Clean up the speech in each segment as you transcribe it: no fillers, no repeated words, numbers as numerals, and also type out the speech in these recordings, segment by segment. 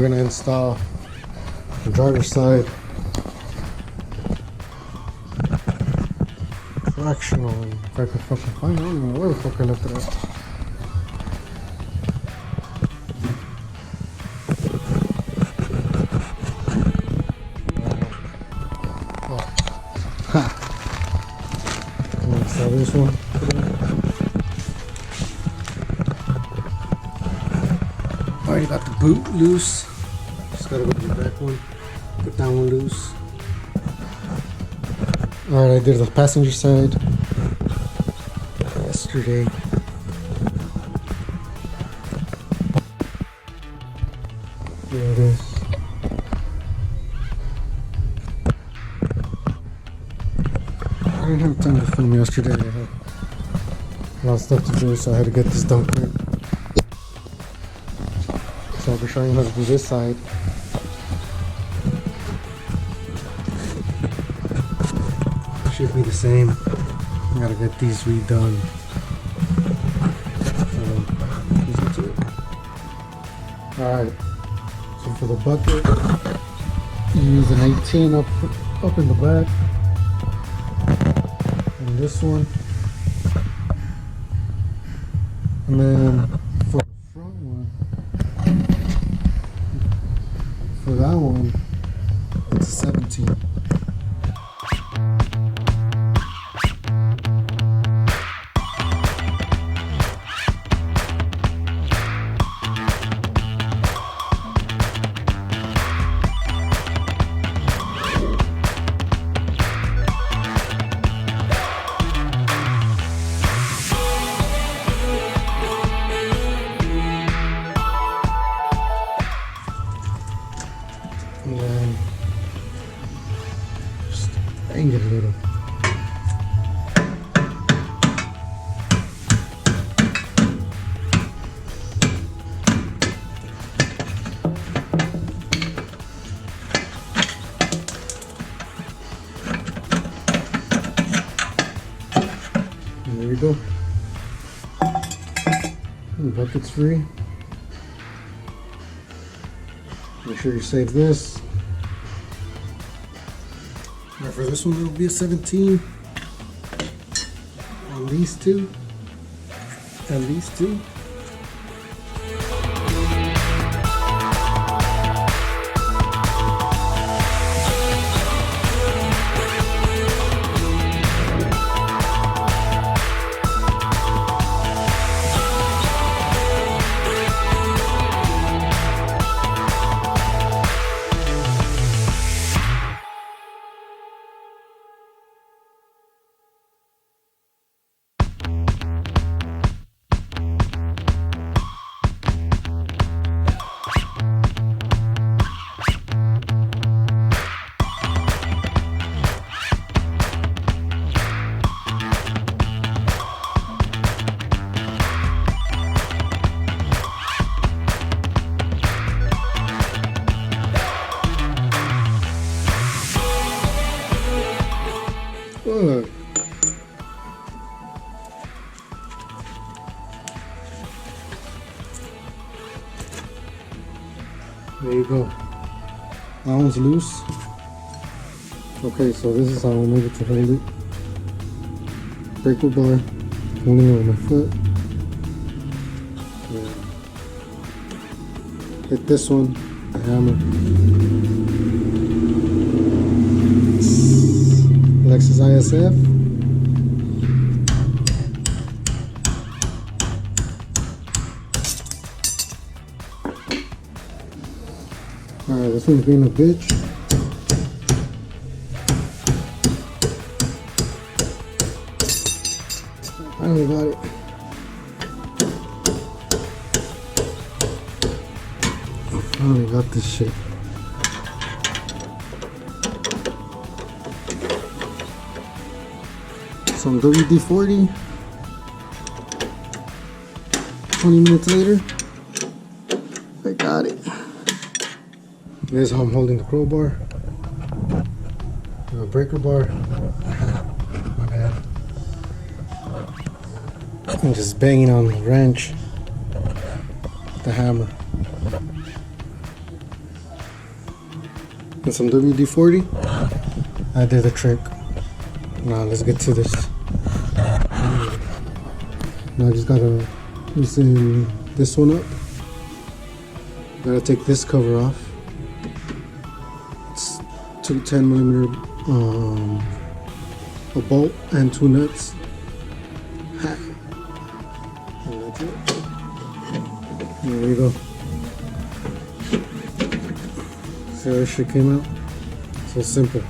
we're gonna install the driver's side fractional. If I can fucking find it, I don't even know where the fuck I left it at. I'm gonna install this one. Already got the boot loose. Just gotta go to the back one. Get that one loose. Alright, I did the passenger side yesterday. There it is. I didn't have time to film yesterday. I had a lot of stuff to do, so I had to get this done quick. So I'll be showing you how to do this side. Should be the same. I gotta get these redone. Alright, so for the bucket, you use an 18 up in the back. And this one. And then for the front one, for that one, it's a 17. And then just bang it a little. And there you go. The bucket's free. Make sure you save this. Now for this one, it'll be a 17 on these two and these two. Look. There you go. That one's loose. Okay, so this is how I'm able to hold it. Breaker bar, holding it with my foot. Yeah. Hit this one, the hammer. Lexus ISF. Alright, this one's being a bitch. I finally got it. I finally got this shit. Some WD-40. 20 minutes later, I got it. This is how I'm holding the crowbar. Breaker bar. My bad. I'm just banging on the wrench with the hammer. and some WD-40, I did the trick. Now let's get to this. Now I just gotta loosen this one up. Gotta take this cover off. It's two 10mm a bolt and 2 nuts. And that's it. There you go. See how this shit came out? So simple.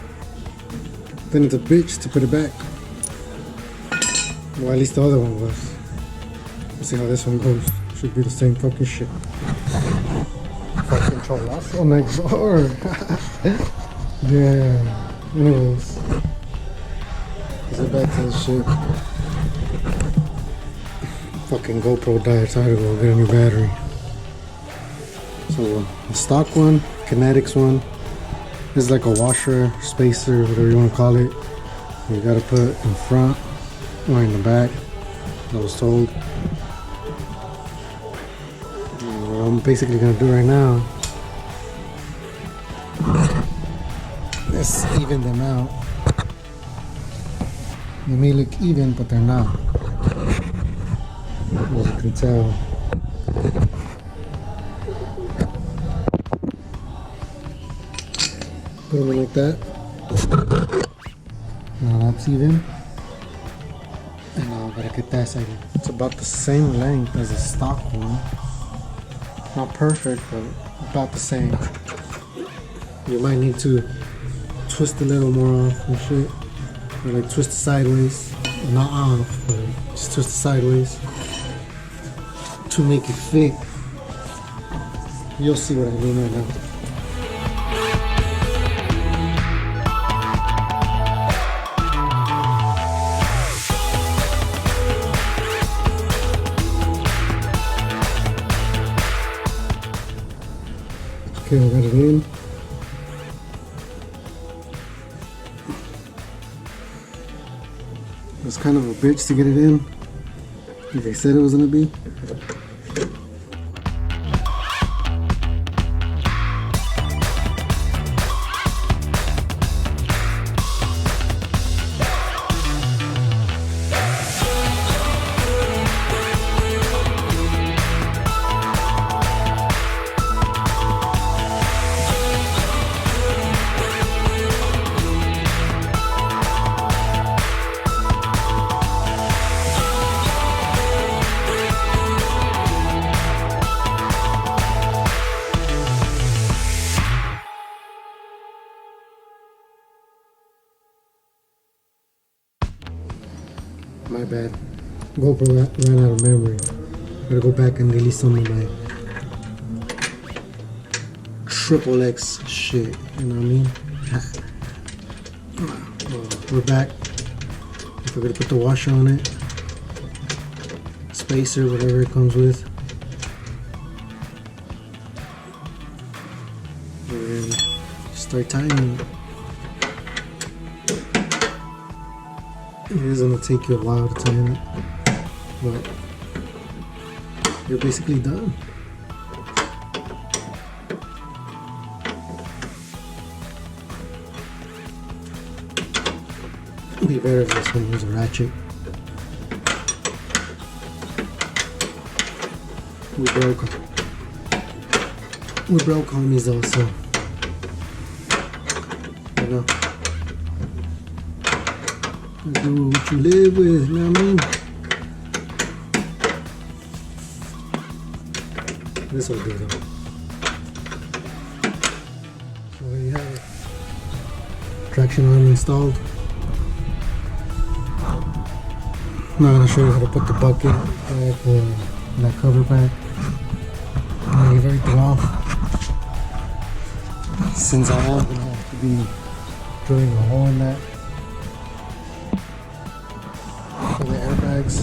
Then it's a bitch to put it back. Well, at least the other one was. Let's see how this one goes. Should be the same fucking shit. Fucking cholazo next door. Yeah. Anyways. Let's get back to this shit. Fucking GoPro died, so I had to go get a new battery. So, the stock one, Kinetix one. This is like a washer, spacer, whatever you want to call it. You gotta put in front or in the back. I was told. What I'm basically gonna do right now is even them out. They may look even, but they're not. As you can tell. Put them in like that. Now that's even. And now I gotta get that side. It's about the same length as the stock one. Not perfect, but about the same. You might need to twist a little more off and shit. Or like twist it sideways. Not off, but just twist it sideways to make it fit. You'll see what I mean right now. Okay, I got it in. It's kind of a bitch to get it in, like I said it was gonna be. My bad. GoPro ran out of memory. Gotta go back and delete some of my XXX shit. You know what I mean? We're back. We're gonna put the washer on it. Spacer, whatever it comes with. And start tightening it. It is going to take you a while to tighten it, but you're basically done. It'd be better if this one was a ratchet. We broke on these also. You know. Do what you live with, you know what I mean? This will do though. So there you have it. Traction arm installed. Now I'm gonna show you how to put the bucket back or that cover back. I'm gonna leave everything off. Since I am gonna have to be drilling a hole in that. For the airbags.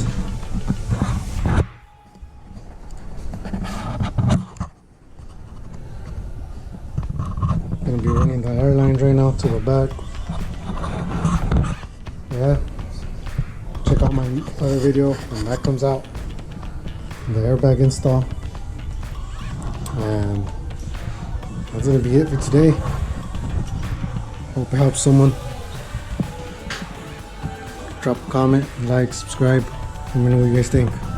Gonna be running the airlines right now to the back. Yeah. Check out my other video when that comes out. The airbag install. And that's gonna be it for today. Hope it helps someone. Drop a comment, like, subscribe. Let me know what you guys think.